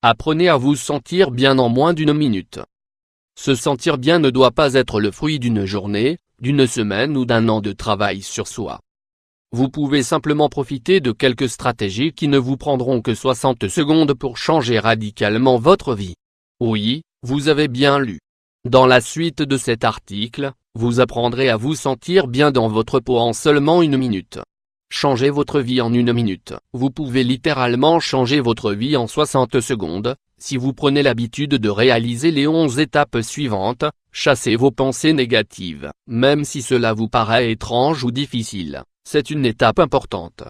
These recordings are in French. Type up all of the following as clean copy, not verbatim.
Apprenez à vous sentir bien en moins d'une minute. Se sentir bien ne doit pas être le fruit d'une journée, d'une semaine ou d'un an de travail sur soi. Vous pouvez simplement profiter de quelques stratégies qui ne vous prendront que 60 secondes pour changer radicalement votre vie. Oui, vous avez bien lu. Dans la suite de cet article, vous apprendrez à vous sentir bien dans votre peau en seulement une minute. Changez votre vie en une minute. Vous pouvez littéralement changer votre vie en 60 secondes, si vous prenez l'habitude de réaliser les 11 étapes suivantes. Chassez vos pensées négatives. Même si cela vous paraît étrange ou difficile, c'est une étape importante.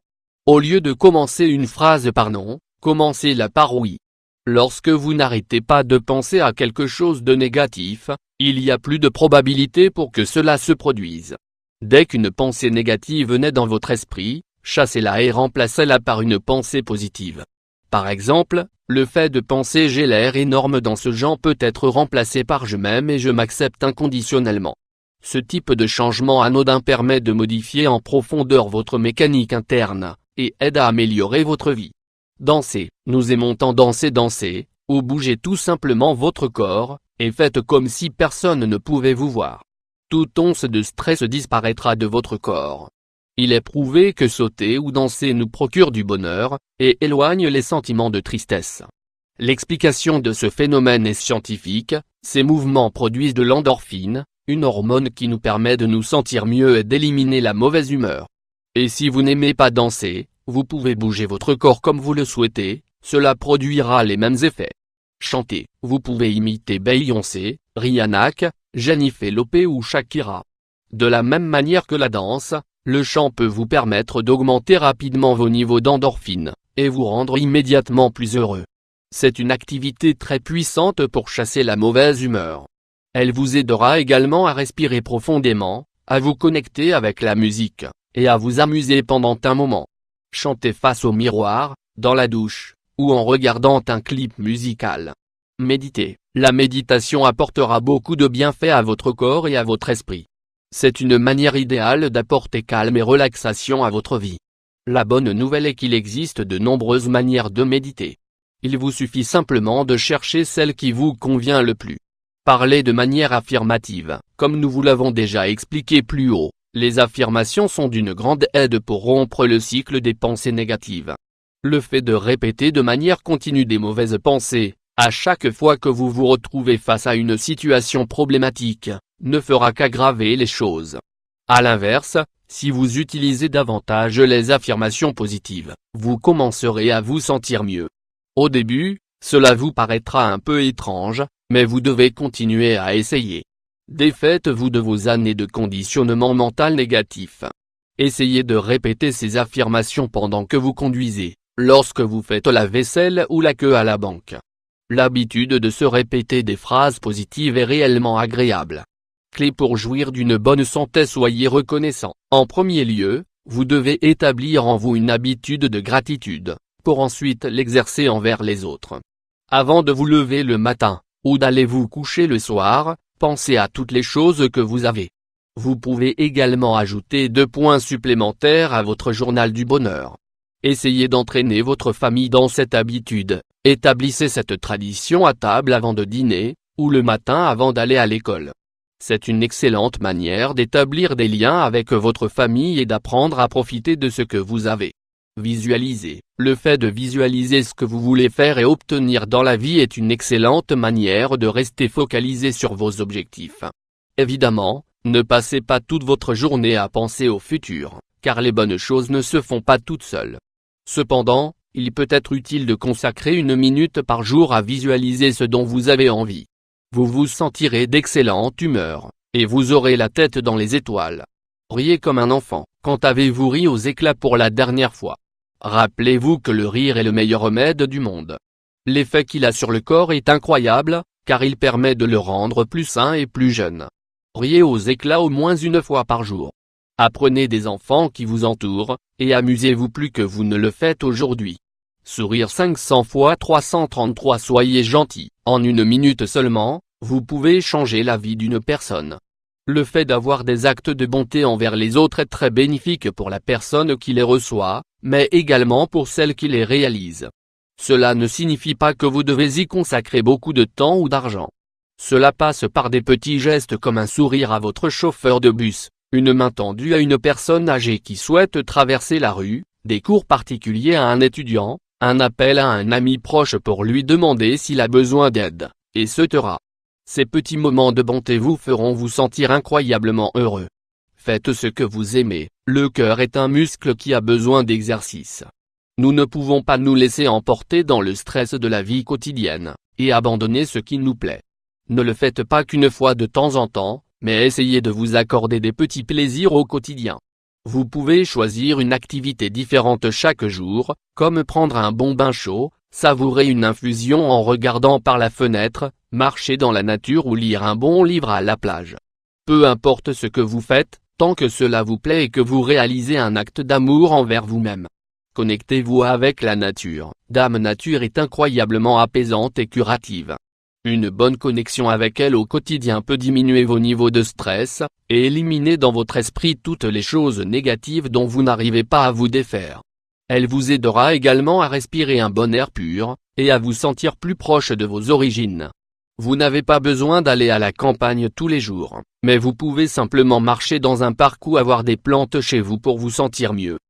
Au lieu de commencer une phrase par non, commencez-la par oui. Lorsque vous n'arrêtez pas de penser à quelque chose de négatif, il y a plus de probabilité pour que cela se produise. Dès qu'une pensée négative naît dans votre esprit, chassez-la et remplacez-la par une pensée positive. Par exemple, le fait de penser « j'ai l'air énorme dans ce genre » peut être remplacé par « je m'aime et je m'accepte inconditionnellement ». Ce type de changement anodin permet de modifier en profondeur votre mécanique interne, et aide à améliorer votre vie. Dansez, nous aimons tant danser, ou bougez tout simplement votre corps, et faites comme si personne ne pouvait vous voir. Toute once de stress disparaîtra de votre corps. Il est prouvé que sauter ou danser nous procure du bonheur, et éloigne les sentiments de tristesse. L'explication de ce phénomène est scientifique, ces mouvements produisent de l'endorphine, une hormone qui nous permet de nous sentir mieux et d'éliminer la mauvaise humeur. Et si vous n'aimez pas danser, vous pouvez bouger votre corps comme vous le souhaitez, cela produira les mêmes effets. Chantez, vous pouvez imiter Beyoncé, Rihanna, Jennifer Lopez ou Shakira. De la même manière que la danse, le chant peut vous permettre d'augmenter rapidement vos niveaux d'endorphine, et vous rendre immédiatement plus heureux. C'est une activité très puissante pour chasser la mauvaise humeur. Elle vous aidera également à respirer profondément, à vous connecter avec la musique, et à vous amuser pendant un moment. Chantez face au miroir, dans la douche, ou en regardant un clip musical. Méditez. La méditation apportera beaucoup de bienfaits à votre corps et à votre esprit. C'est une manière idéale d'apporter calme et relaxation à votre vie. La bonne nouvelle est qu'il existe de nombreuses manières de méditer. Il vous suffit simplement de chercher celle qui vous convient le plus. Parlez de manière affirmative, comme nous vous l'avons déjà expliqué plus haut. Les affirmations sont d'une grande aide pour rompre le cycle des pensées négatives. Le fait de répéter de manière continue des mauvaises pensées, à chaque fois que vous vous retrouvez face à une situation problématique, ne fera qu'aggraver les choses. À l'inverse, si vous utilisez davantage les affirmations positives, vous commencerez à vous sentir mieux. Au début, cela vous paraîtra un peu étrange, mais vous devez continuer à essayer. Défaites-vous de vos années de conditionnement mental négatif. Essayez de répéter ces affirmations pendant que vous conduisez, lorsque vous faites la vaisselle ou la queue à la banque. L'habitude de se répéter des phrases positives est réellement agréable. Clé pour jouir d'une bonne santé: soyez reconnaissant. En premier lieu, vous devez établir en vous une habitude de gratitude, pour ensuite l'exercer envers les autres. Avant de vous lever le matin, ou d'aller vous coucher le soir, pensez à toutes les choses que vous avez. Vous pouvez également ajouter 2 points supplémentaires à votre journal du bonheur. Essayez d'entraîner votre famille dans cette habitude. Établissez cette tradition à table avant de dîner, ou le matin avant d'aller à l'école. C'est une excellente manière d'établir des liens avec votre famille et d'apprendre à profiter de ce que vous avez. Visualisez. Le fait de visualiser ce que vous voulez faire et obtenir dans la vie est une excellente manière de rester focalisé sur vos objectifs. Évidemment, ne passez pas toute votre journée à penser au futur, car les bonnes choses ne se font pas toutes seules. Cependant, il peut être utile de consacrer 1 minute par jour à visualiser ce dont vous avez envie. Vous vous sentirez d'excellente humeur, et vous aurez la tête dans les étoiles. Riez comme un enfant. Quand avez-vous ri aux éclats pour la dernière fois? Rappelez-vous que le rire est le meilleur remède du monde. L'effet qu'il a sur le corps est incroyable, car il permet de le rendre plus sain et plus jeune. Riez aux éclats au moins 1 fois par jour. Apprenez des enfants qui vous entourent, et amusez-vous plus que vous ne le faites aujourd'hui. Sourire 500 fois 333. Soyez gentil. En 1 minute seulement, vous pouvez changer la vie d'une personne. Le fait d'avoir des actes de bonté envers les autres est très bénéfique pour la personne qui les reçoit, mais également pour celle qui les réalise. Cela ne signifie pas que vous devez y consacrer beaucoup de temps ou d'argent. Cela passe par des petits gestes comme un sourire à votre chauffeur de bus, une main tendue à une personne âgée qui souhaite traverser la rue, des cours particuliers à un étudiant, un appel à un ami proche pour lui demander s'il a besoin d'aide, etc. Ces petits moments de bonté vous feront vous sentir incroyablement heureux. Faites ce que vous aimez, le cœur est un muscle qui a besoin d'exercice. Nous ne pouvons pas nous laisser emporter dans le stress de la vie quotidienne, et abandonner ce qui nous plaît. Ne le faites pas qu'une fois de temps en temps, mais essayez de vous accorder des petits plaisirs au quotidien. Vous pouvez choisir une activité différente chaque jour, comme prendre un bon bain chaud, savourer une infusion en regardant par la fenêtre, marcher dans la nature ou lire un bon livre à la plage. Peu importe ce que vous faites, tant que cela vous plaît et que vous réalisez un acte d'amour envers vous-même. Connectez-vous avec la nature. Dame Nature est incroyablement apaisante et curative. Une bonne connexion avec elle au quotidien peut diminuer vos niveaux de stress, et éliminer dans votre esprit toutes les choses négatives dont vous n'arrivez pas à vous défaire. Elle vous aidera également à respirer un bon air pur, et à vous sentir plus proche de vos origines. Vous n'avez pas besoin d'aller à la campagne tous les jours, mais vous pouvez simplement marcher dans un parc ou avoir des plantes chez vous pour vous sentir mieux.